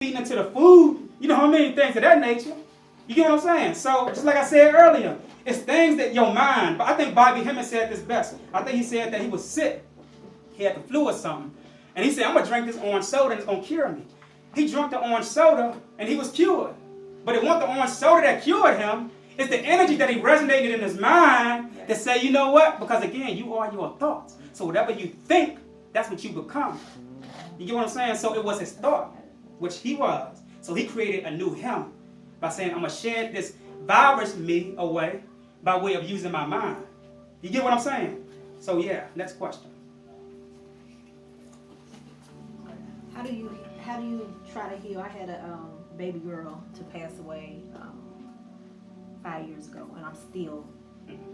feeding into the food, you know what I mean? Things of that nature. You get what I'm saying? So, just like I said earlier, it's things that your mind, but I think Bobby Hemming said this best. I think he said that he was sick. He had the flu or something. And he said, I'm going to drink this orange soda and it's going to cure me. He drank the orange soda and he was cured. But it wasn't the orange soda that cured him. It's the energy that he resonated in his mind that say, you know what? Because again, you are your thoughts. So whatever you think, that's what you become. You get what I'm saying? So it was his thought, which he was. So he created a new him by saying, I'm going to shed this virus me away by way of using my mind. You get what I'm saying? So yeah, next question. How do you try to heal? I had a baby girl to pass away 5 years ago, and I'm still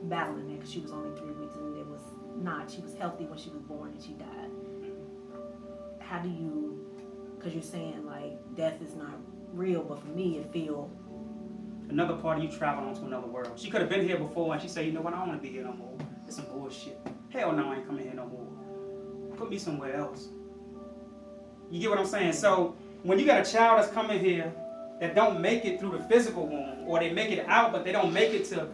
battling it because she was only 3 weeks, and it was not. She was healthy when she was born, and she died. How do you? Because you're saying like death is not real, but for me it feels. Another part of you traveling onto another world. She could have been here before, and she said, you know what? I don't want to be here no more. It's some bullshit. Hell no, I ain't coming here no more. Put me somewhere else. You get what I'm saying? So when you got a child that's coming here that don't make it through the physical womb, or they make it out, but they don't make it to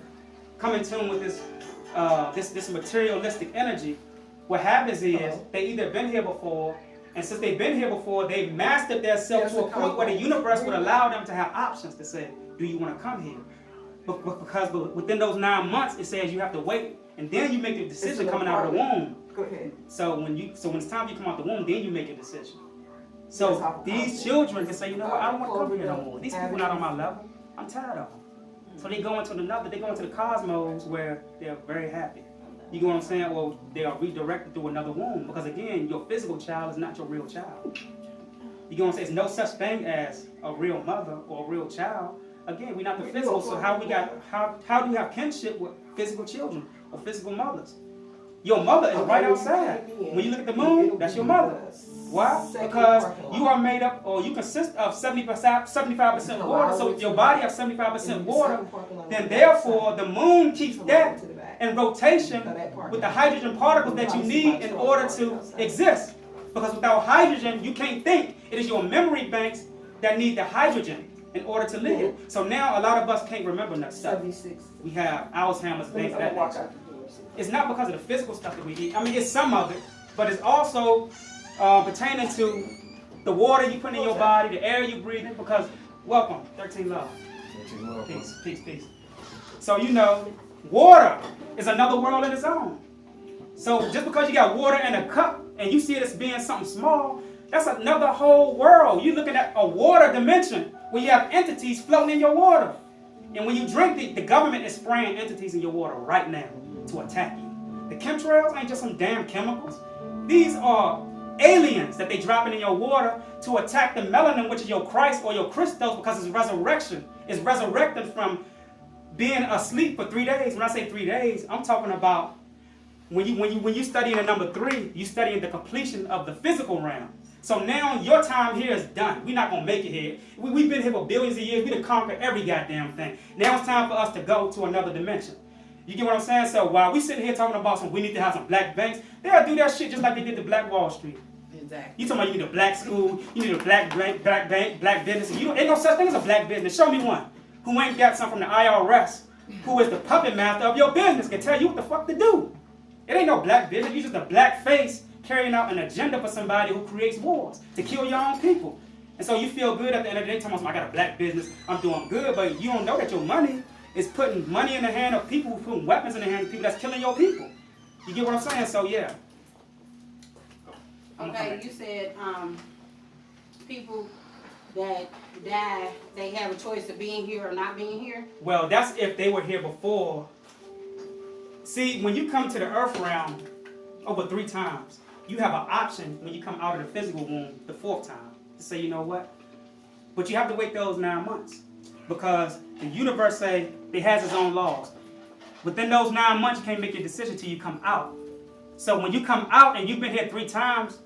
come in tune with this materialistic energy, what happens is they either been here before, and since they've been here before, they've mastered themselves to a point where the universe would allow them to have options to say, do you want to come here? Because within those 9 months, it says you have to wait, and then you make the decision coming out of the womb. Go ahead. So when it's time for you to come out the womb, then you make a decision. So these children can say, you know what, I don't want to come here no more. These people not on my level. I'm tired of them. So they go into the cosmos where they're very happy. You get what I'm saying? Well, they are redirected through another womb. Because again, your physical child is not your real child. You get what I'm saying? There's no such thing as a real mother or a real child. Again, we're not the physical, so how do you have kinship with physical children or physical mothers? Your mother is right outside. When you look at the moon, that's your mother. Why? Because you are made up, or you consist of 75% water, so if your body has 75% water, then therefore the moon keeps that in rotation with the hydrogen particles that you need in order to exist. Because without hydrogen, you can't think. It is your memory banks that need the hydrogen in order to live. So now a lot of us can't remember that stuff. We have Alzheimer's, things of that nature. It's not because of the physical stuff that we eat. I mean, it's some of it, but it's also pertaining to the water you put in your body, the air you breathe in, because, welcome, 13 love. Peace, peace, peace. So, you know, water is another world in its own. So just because you got water in a cup and you see it as being something small, that's another whole world. You're looking at a water dimension where you have entities floating in your water. And when you drink it, the government is spraying entities in your water right now to attack you. The chemtrails ain't just some damn chemicals. These are aliens that they dropping in your water to attack the melanin, which is your Christ or your Christos, because it's resurrection. It's resurrected from being asleep for 3 days. When I say 3 days, I'm talking about when you studying the number 3, you studying the completion of the physical realm. So now your time here is done. We're not going to make it here. We've been here for billions of years. We done conquered every goddamn thing. Now it's time for us to go to another dimension. You get what I'm saying? So while we sitting here talking about we need to have some black banks, they'll do that shit just like they did to Black Wall Street. Exactly. You talking about you need a black school, you need a black bank, black business. Ain't no such thing as a black business. Show me one who ain't got something from the IRS, who is the puppet master of your business, can tell you what the fuck to do. It ain't no black business. You just a black face carrying out an agenda for somebody who creates wars to kill your own people. And so you feel good at the end of the day talking about, I got a black business, I'm doing good, but you don't know that your money is putting money in the hand of people, putting weapons in the hand of people that's killing your people. You get what I'm saying? So yeah. Okay, you said people that die, they have a choice of being here or not being here? Well, that's if they were here before. See, when you come to the earth realm over 3 times, you have an option when you come out of the physical womb the 4th time to say, you know what? But you have to wait those 9 months because the universe say it has its own laws. Within those 9 months, you can't make your decision till you come out. So when you come out and you've been here 3 times,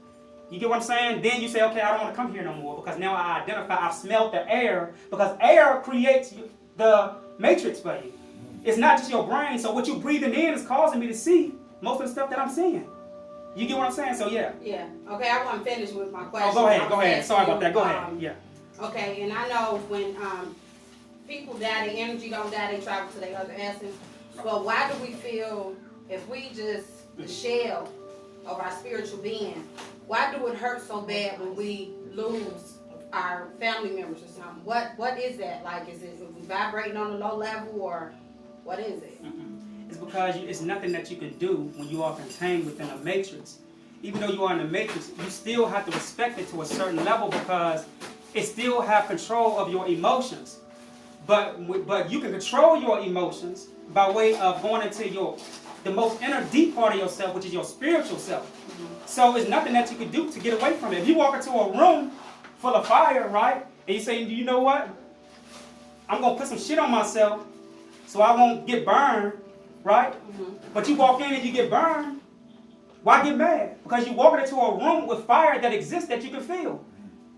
you get what I'm saying? Then you say, okay, I don't want to come here no more because now I identify, I've smelled the air because air creates the matrix for you. It's not just your brain. So what you're breathing in is causing me to see most of the stuff that I'm seeing. You get what I'm saying? So yeah. Yeah. Okay, I want to finish with my question. Oh, go ahead. Sorry about that. Go ahead. Yeah. Okay, and I know when people die, their energy don't die, they travel to their other essence. But why do we feel if we just the shell of our spiritual being, why do it hurt so bad when we lose our family members or something? What is that? Like, is it we vibrating on a low level, or what is it? It's because it's nothing that you can do when you are contained within a matrix. Even though you are in the matrix, you still have to respect it to a certain level because it still have control of your emotions. But you can control your emotions by way of going into the most inner deep part of yourself, which is your spiritual self. So it's nothing that you can do to get away from it. If you walk into a room full of fire, right, and you say, you know what, I'm going to put some shit on myself so I won't get burned, right? But you walk in and you get burned, why get mad? Because you walk into a room with fire that exists that you can feel.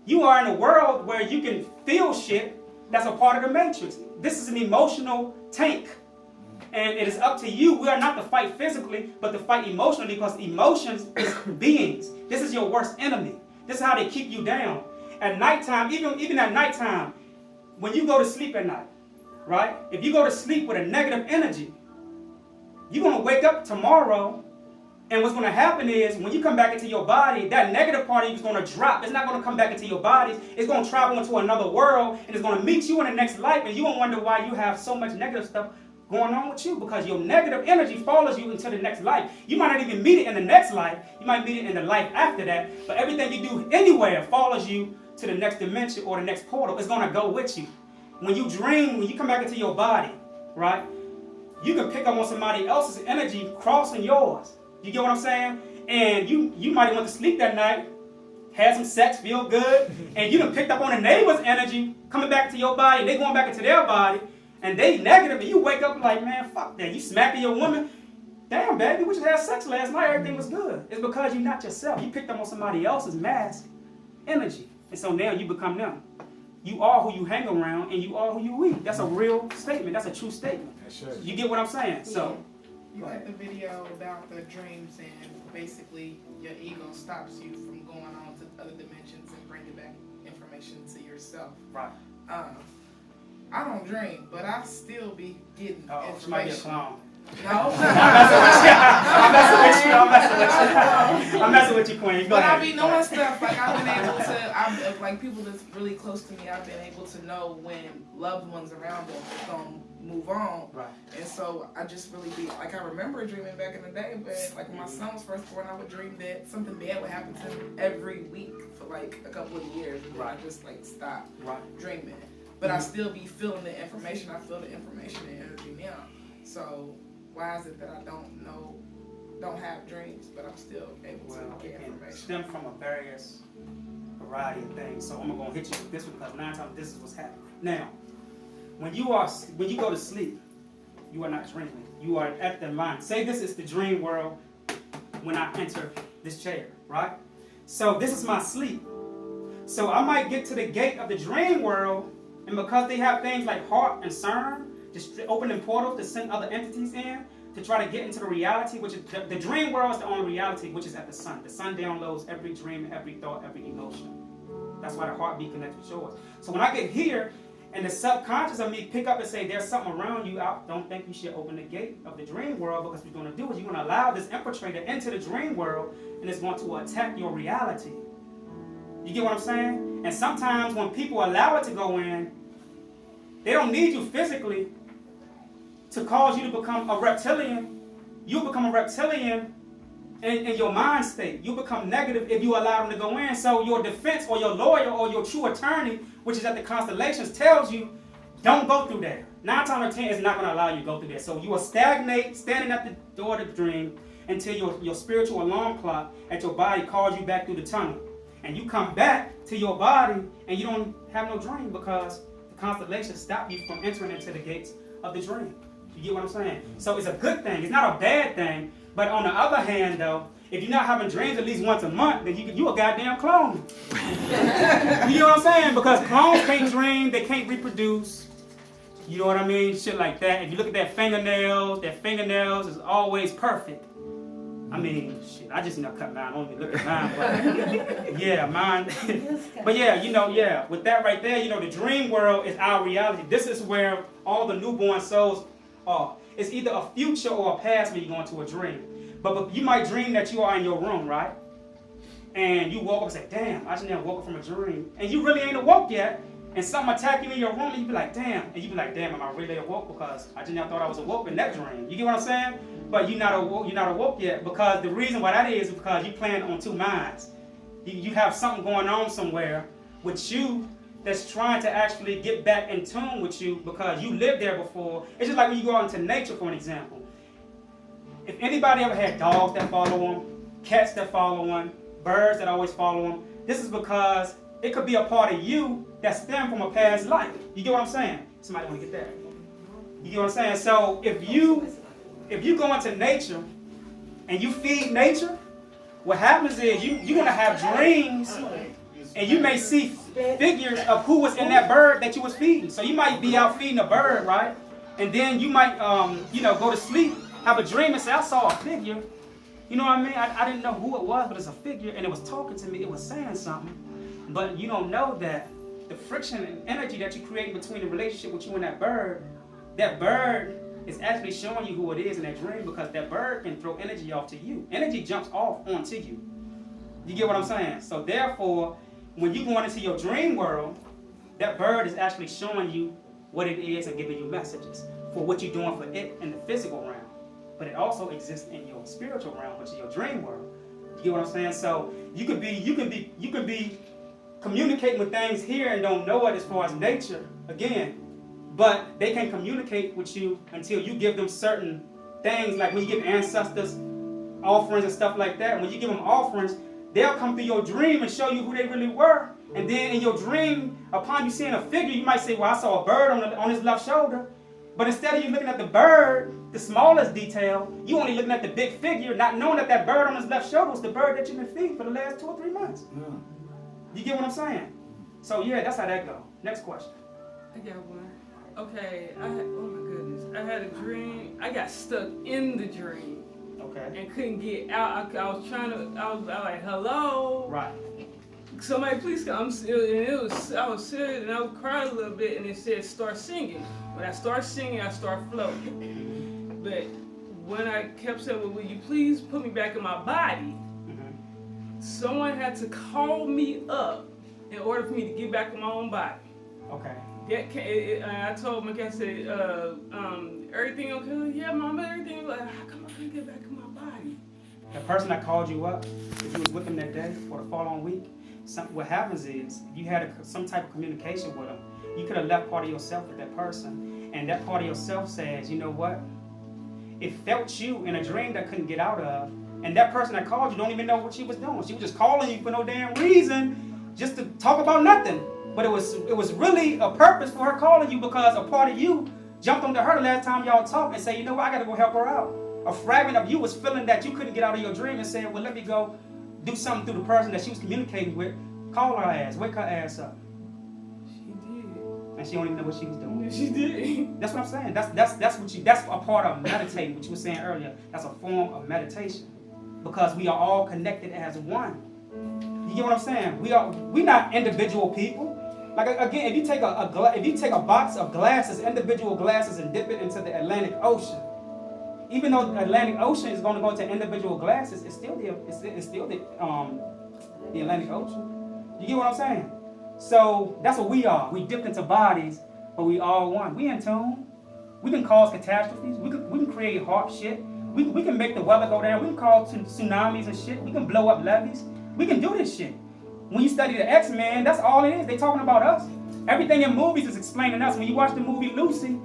You are in a world where you can feel shit that's a part of the matrix. This is an emotional tank. And it is up to you. We are not to fight physically, but to fight emotionally, because emotions is beings. This is your worst enemy. This is how they keep you down. At nighttime, even at nighttime, when you go to sleep at night, right? If you go to sleep with a negative energy, you're going to wake up tomorrow, and what's going to happen is when you come back into your body, that negative part of you is going to drop. It's not going to come back into your body. It's going to travel into another world, and it's going to meet you in the next life, and you're going to wonder why you have so much negative stuff going on with you, because your negative energy follows you into the next life. You might not even meet it in the next life. You might meet it in the life after that, but everything you do anywhere follows you to the next dimension or the next portal. It's going to go with you. When you dream, when you come back into your body, right, you can pick up on somebody else's energy crossing yours. You get what I'm saying? And you might have went to sleep that night, had some sex, feel good, and you done picked up on a neighbor's energy coming back to your body, and they going back into their body, and they negative, and you wake up like, man, fuck that. You smacking your woman. Damn, baby, we just had sex last night. Everything was good. It's because you're not yourself. You picked up on somebody else's mask energy. And so now you become them. You are who you hang around, and you are who you eat. That's a real statement. That's a true statement. You get what I'm saying? So. You had the video about the dreams, and basically your ego stops you from going on to other dimensions and bringing back information to yourself. Right. I don't dream, but I still be getting information. She might be a clown. No. I'm messing with you, Queen. Go But ahead. I be knowing stuff. Like I've been able to, like people that's really close to me, I've been able to know when loved ones around them are gonna move on. Right. And so I just really be like, I remember dreaming back in the day, but like when my son was first born, I would dream that something bad would happen to him every week for like a couple of years, and then I just like stopped dreaming. But I still be feeling the information. I feel the information and energy now. So why is it that I don't have dreams, but I'm still able to get information? Stem from a variety of things. So I'm gonna hit you with this one because 9 times this is what's happening. Now, when you go to sleep, you are not dreaming. You are at the line. Say this is the dream world when I enter this chair, right? So this is my sleep. So I might get to the gate of the dream world, and because they have things like heart and CERN, just opening portals to send other entities in to try to get into the reality, which is the dream world is the only reality, which is at the sun. The sun downloads every dream, every thought, every emotion. That's why the heartbeat connects with yours. So when I get here, and the subconscious of me pick up and say, there's something around you, I don't think you should open the gate of the dream world, because what you're going to do is you're going to allow this infiltrator into the dream world, and it's going to attack your reality. You get what I'm saying? And sometimes when people allow it to go in, they don't need you physically to cause you to become a reptilian. You become a reptilian in your mind state. You become negative if you allow them to go in. So your defense or your lawyer or your true attorney, which is at the constellations, tells you, don't go through there. 9 times out of 10 is not going to allow you to go through there. So you will stagnate, standing at the door of the dream, until your spiritual alarm clock at your body calls you back through the tunnel. And you come back to your body, and you don't have no dream because the constellations stop you from entering into the gates of the dream. You get what I'm saying? So it's a good thing. It's not a bad thing. But on the other hand, though, if you're not having dreams at least once a month, then you a goddamn clone. You know what I'm saying? Because clones can't dream, they can't reproduce. You know what I mean? Shit like that. If you look at their fingernails is always perfect. I mean, shit, I just cut mine. I don't even look at mine, but yeah, mine. But yeah, with that right there, the dream world is our reality. This is where all the newborn souls are. It's either a future or a past when you go into a dream. But you might dream that you are in your room, right? And you woke up and say, damn, I just now woke up from a dream. And you really ain't awoke yet. And something attack you in your room and you be like, damn. And you be like, damn, am I really awoke? Because I just now thought I was awoke in that dream. You get what I'm saying? But you're not awoke yet. Because the reason why that is because you playing on two minds. You have something going on somewhere with you that's trying to actually get back in tune with you because you lived there before. It's just like when you go out into nature, for an example. If anybody ever had dogs that follow them, cats that follow them, birds that always follow them, this is because it could be a part of you that stemmed from a past life. You get what I'm saying? Somebody want to get that? You get what I'm saying? So if you go into nature and you feed nature, what happens is you're going to have dreams and you may see figures of who was in that bird that you was feeding. So you might be out feeding a bird, right? And then you might, go to sleep, have a dream and say, I saw a figure. You know what I mean? I didn't know who it was, but it's a figure and it was talking to me. It was saying something. But you don't know that the friction and energy that you create between the relationship with you and that bird is actually showing you who it is in that dream because that bird can throw energy off to you. Energy jumps off onto you. You get what I'm saying? So therefore, when you go into your dream world, that bird is actually showing you what it is and giving you messages for what you're doing for it in the physical realm. But it also exists in your spiritual realm, which is your dream world. You get what I'm saying? So you could be communicating with things here and don't know it as far as nature, again. But they can communicate with you until you give them certain things, like when you give ancestors offerings and stuff like that. When you give them offerings, they'll come through your dream and show you who they really were. And then in your dream, upon you seeing a figure, you might say, well, I saw a bird on his left shoulder. But instead of you looking at the bird, the smallest detail, you only looking at the big figure, not knowing that that bird on his left shoulder was the bird that you've been feeding for the last 2 or 3 months. Yeah. You get what I'm saying? So yeah, that's how that go. Next question. I got one. Okay, oh my goodness. I had a dream. I got stuck in the dream. Okay. And couldn't get out. I was like, hello? Right. Somebody please come. I was serious and I was crying a little bit and it said start singing. When I start singing, I start floating. But when I kept saying, well, will you please put me back in my body? Someone had to call me up in order for me to get back in my own body. Okay. I told my cat, I said, everything okay? Yeah, Mama, everything. Like, how come I couldn't get back in my body? The person that called you up, if you was with them that day or the following week, what happens is you had some type of communication with them. You could have left part of yourself with that person, and that part of yourself says, you know what? It felt you in a dream that couldn't get out of, and that person that called you don't even know what she was doing. She was just calling you for no damn reason, just to talk about nothing. But it was really a purpose for her calling you because a part of you jumped onto her the last time y'all talked and said, you know what, I got to go help her out. A fragment of you was feeling that you couldn't get out of your dream and said, well, let me go do something through the person that she was communicating with. Call her ass, wake her ass up. She did. And she don't even know what she was doing. Yeah, she did. That's what I'm saying. That's a part of meditating, what you were saying earlier. That's a form of meditation. Because we are all connected as one. You get what I'm saying? We're not individual people. Like again, if you take a box of glasses, individual glasses, and dip it into the Atlantic Ocean, even though the Atlantic Ocean is going to go into individual glasses, it's still the Atlantic Ocean. You get what I'm saying? So that's what we are. We dipped into bodies, but we all one. We in tune. We can cause catastrophes. We can create hard shit. We can make the weather go down. We can cause tsunamis and shit. We can blow up levees. We can do this shit. When you study the X-Men, that's all it is. They talking about us. Everything in movies is explaining us. When you watch the movie Lucy,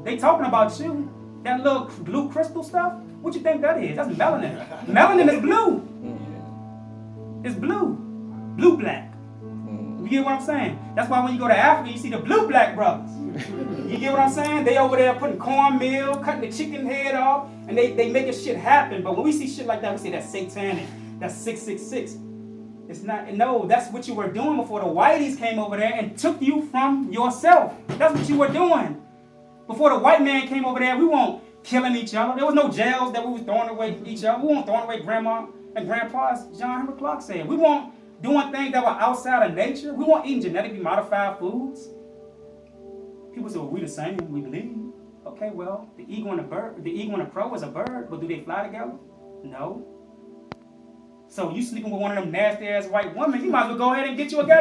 they talking about you. That little blue crystal stuff, what you think that is? That's melanin. Melanin is blue. It's blue. Blue-black. You get what I'm saying? That's why when you go to Africa, you see the blue-black brothers. You get what I'm saying? They over there putting cornmeal, cutting the chicken head off, and they making shit happen. But when we see shit like that, we say that's satanic. That's 666. It's not, no, that's what you were doing before the whiteys came over there and took you from yourself. That's what you were doing. Before the white man came over there, we want killing each other. There was no jails that we was throwing away each other. We weren't throwing away grandma and grandpa's. John Henry Clark said. We weren't doing things that were outside of nature. We weren't eating genetically modified foods. People say, well, we the same, we believe. Okay, well, the eagle and the crow is a bird, but do they fly together? No. So you sleeping with one of them nasty ass white women, you might as well go ahead and get you a